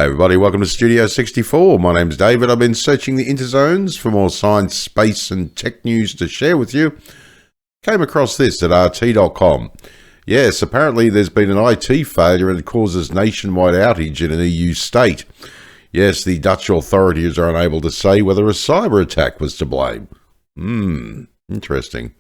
Hey everybody, welcome to Studio 64. My name's David. I've been searching the interzones for more science, space and tech news to share with you. Came across this at rt.com. Yes, apparently there's been an IT failure and it causes nationwide outage in an EU state. Yes, the Dutch authorities are unable to say whether a cyber attack was to blame. Interesting.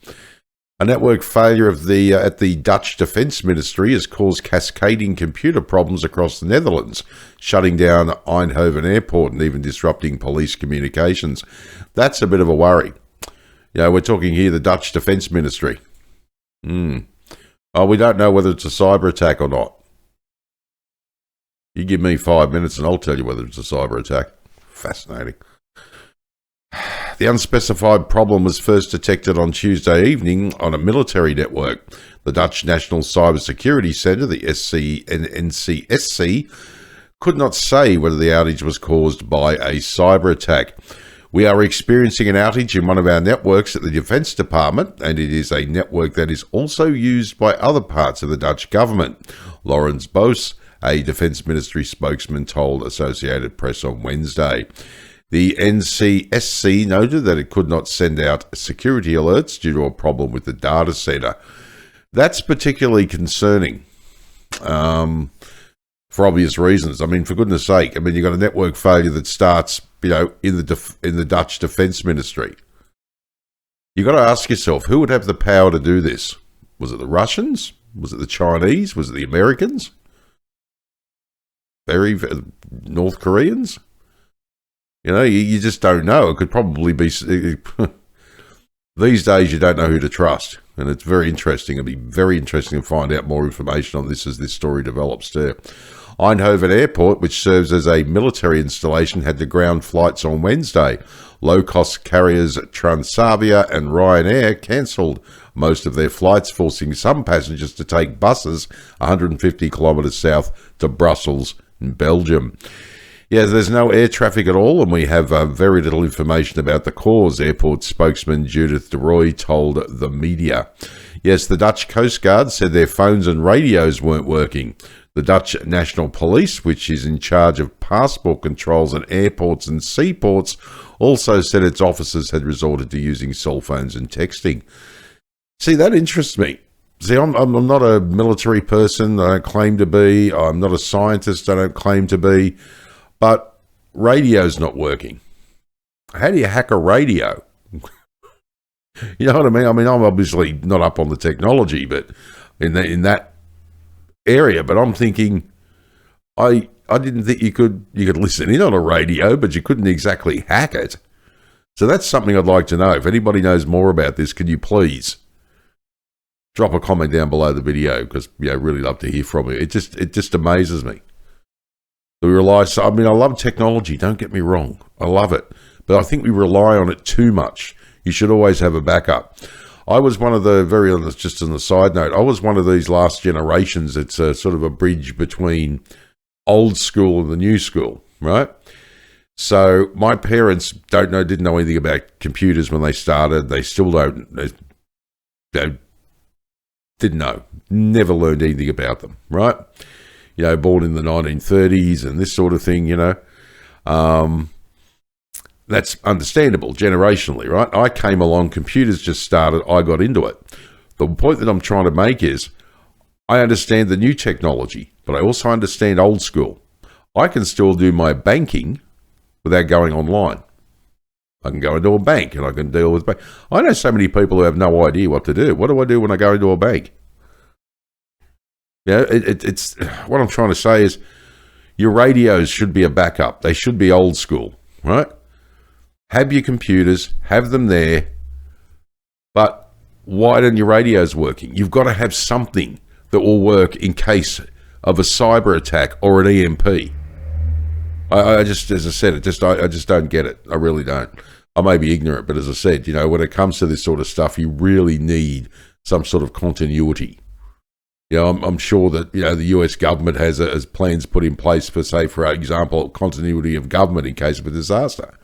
A network failure at the Dutch Defence Ministry has caused cascading computer problems across the Netherlands, shutting down Eindhoven Airport and even disrupting police communications. That's a bit of a worry. We're talking here the Dutch Defence Ministry. Oh, we don't know whether it's a cyber attack or not. You give me 5 minutes and I'll tell you whether it's a cyber attack. Fascinating. The unspecified problem was first detected on Tuesday evening on a military network. The Dutch National Cybersecurity Centre, the NCSC, could not say whether the outage was caused by a cyber attack. We are experiencing an outage in one of our networks at the Defence Department, and it is a network that is also used by other parts of the Dutch government. Laurens Boos, a Defence Ministry spokesman, told Associated Press on Wednesday. The NCSC noted that it could not send out security alerts due to a problem with the data center. That's particularly concerning for obvious reasons. I mean, for goodness sake, you've got a network failure that starts, in the Dutch Defence Ministry. You've got to ask yourself, who would have the power to do this? Was it the Russians? Was it the Chinese? Was it the Americans? North Koreans? You just don't know. It could probably be... These days, you don't know who to trust. And it's very interesting. It'll be very interesting to find out more information on this as this story develops too. Eindhoven Airport, which serves as a military installation, had to ground flights on Wednesday. Low-cost carriers Transavia and Ryanair cancelled most of their flights, forcing some passengers to take buses 150 kilometres south to Brussels in Belgium. Yeah, there's no air traffic at all, and we have very little information about the cause, airport spokesman Judith de Roy told the media. Yes, the Dutch Coast Guard said their phones and radios weren't working. The Dutch National Police, which is in charge of passport controls at airports and seaports, also said its officers had resorted to using cell phones and texting. See, that interests me. See, I'm not a military person. I don't claim to be. I'm not a scientist. I don't claim to be. But radio's not working. How do you hack a radio? You know what I mean? I'm obviously not up on the technology, but in that area. But I'm thinking, I didn't think you could listen in on a radio, but you couldn't exactly hack it. So that's something I'd like to know. If anybody knows more about this, can you please drop a comment down below the video? Because I'd really love to hear from you. It just amazes me. We rely. I love technology. Don't get me wrong. I love it, but I think we rely on it too much. You should always have a backup. I was one of the just on the side note, I was one of these last generations. It's a sort of a bridge between old school and the new school, right? So my parents didn't know anything about computers when they started. They still don't. They didn't know. Never learned anything about them, right? Born in the 1930s and this sort of thing, that's understandable generationally, right? I came along, computers just started, I got into it. The point that I'm trying to make is I understand the new technology, but I also understand old school. I can still do my banking without going online. I can go into a bank and I can deal with bank. I know so many people who have no idea what to do. What do I do when I go into a bank? It's what I'm trying to say is your radios should be a backup. They should be old school, right? Have your computers, have them there, but why aren't your radios working? You've got to have something that will work in case of a cyber attack or an EMP. I just, as I said, I just don't get it. I really don't. I may be ignorant, but as I said, when it comes to this sort of stuff, you really need some sort of continuity. I'm sure that, the US government has plans put in place for, say, for example, continuity of government in case of a disaster.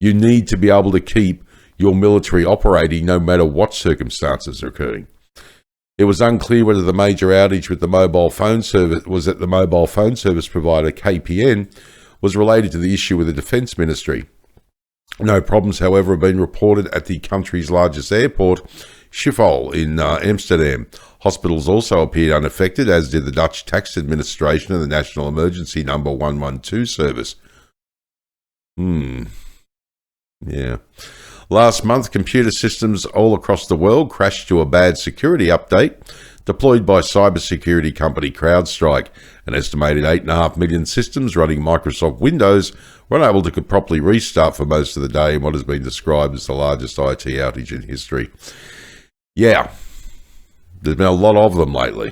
You need to be able to keep your military operating no matter what circumstances are occurring. It was unclear whether the major outage with the mobile phone service was at the mobile phone service provider KPN was related to the issue with the Defence Ministry. No problems, however, have been reported at the country's largest airport, Schiphol in Amsterdam. Hospitals also appeared unaffected, as did the Dutch Tax Administration and the National Emergency Number 112 service. Yeah. Last month, computer systems all across the world crashed to a bad security update deployed by cybersecurity company CrowdStrike. An estimated 8.5 million systems running Microsoft Windows were unable to properly restart for most of the day in what has been described as the largest IT outage in history. Yeah, there's been a lot of them lately.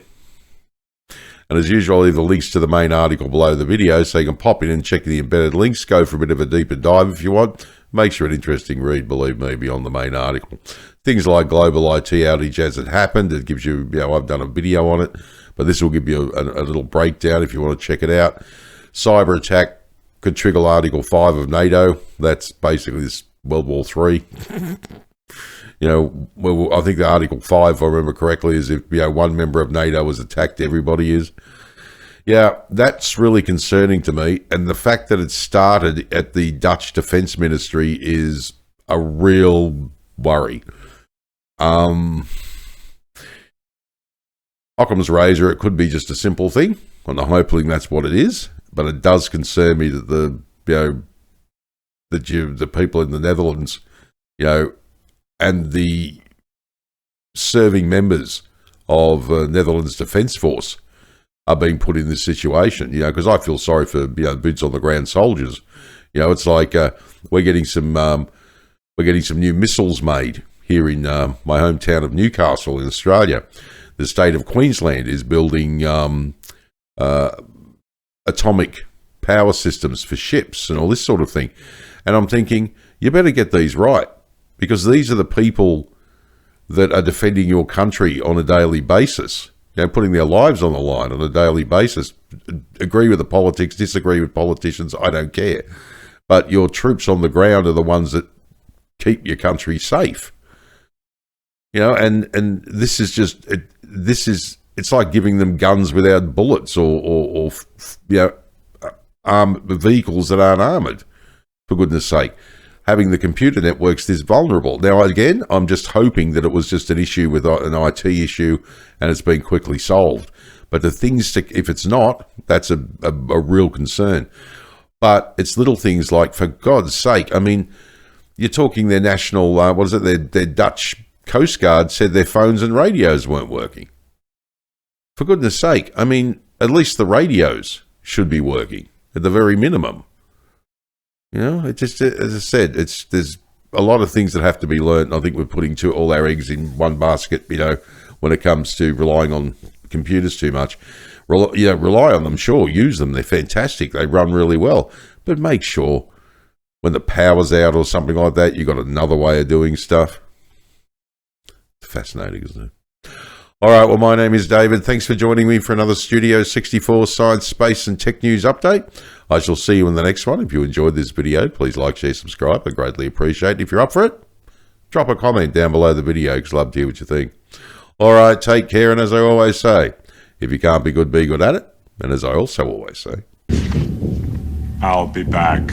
And as usual, I'll leave the links to the main article below the video so you can pop in and check the embedded links, go for a bit of a deeper dive if you want. Makes for an interesting read, believe me, beyond the main article. Things like global IT outage as it happened, it gives you, I've done a video on it, but this will give you a little breakdown if you want to check it out. Cyber attack could trigger Article 5 of NATO. That's basically this World War III. I think the Article 5, if I remember correctly, is if one member of NATO was attacked, everybody is. Yeah, that's really concerning to me. And the fact that it started at the Dutch Defence Ministry is a real worry. Occam's razor, it could be just a simple thing, and I'm hoping that's what it is. But it does concern me that the people in the Netherlands, and the serving members of Netherlands Defence Force are being put in this situation, because I feel sorry for, boots on the ground soldiers. It's like we're getting some new missiles made here in my hometown of Newcastle in Australia. The state of Queensland is building atomic power systems for ships and all this sort of thing. And I'm thinking, you better get these right, because these are the people that are defending your country on a daily basis. Putting their lives on the line on a daily basis. Agree with the politics, disagree with politicians, I don't care. But your troops on the ground are the ones that keep your country safe. And this is just, it's like giving them guns without bullets or armed vehicles that aren't armoured, for goodness sake. Having the computer networks this vulnerable. Now, again, I'm just hoping that it was just an issue with an IT issue and it's been quickly solved. But if it's not, that's a real concern. But it's little things like, for God's sake, you're talking their national, their Dutch Coast Guard said their phones and radios weren't working. For goodness sake, at least the radios should be working at the very minimum. It just, as I said, there's a lot of things that have to be learned. I think we're putting all our eggs in one basket, when it comes to relying on computers too much. Rely on them, sure, use them. They're fantastic. They run really well. But make sure when the power's out or something like that, you've got another way of doing stuff. It's fascinating, isn't it? All right, well, my name is David. Thanks for joining me for another Studio 64 Science, Space and Tech News update. I shall see you in the next one. If you enjoyed this video, please like, share, subscribe. I greatly appreciate it. If you're up for it, drop a comment down below the video because I'd love to hear what you think. All right, take care. And as I always say, if you can't be good at it. And as I also always say, I'll be back.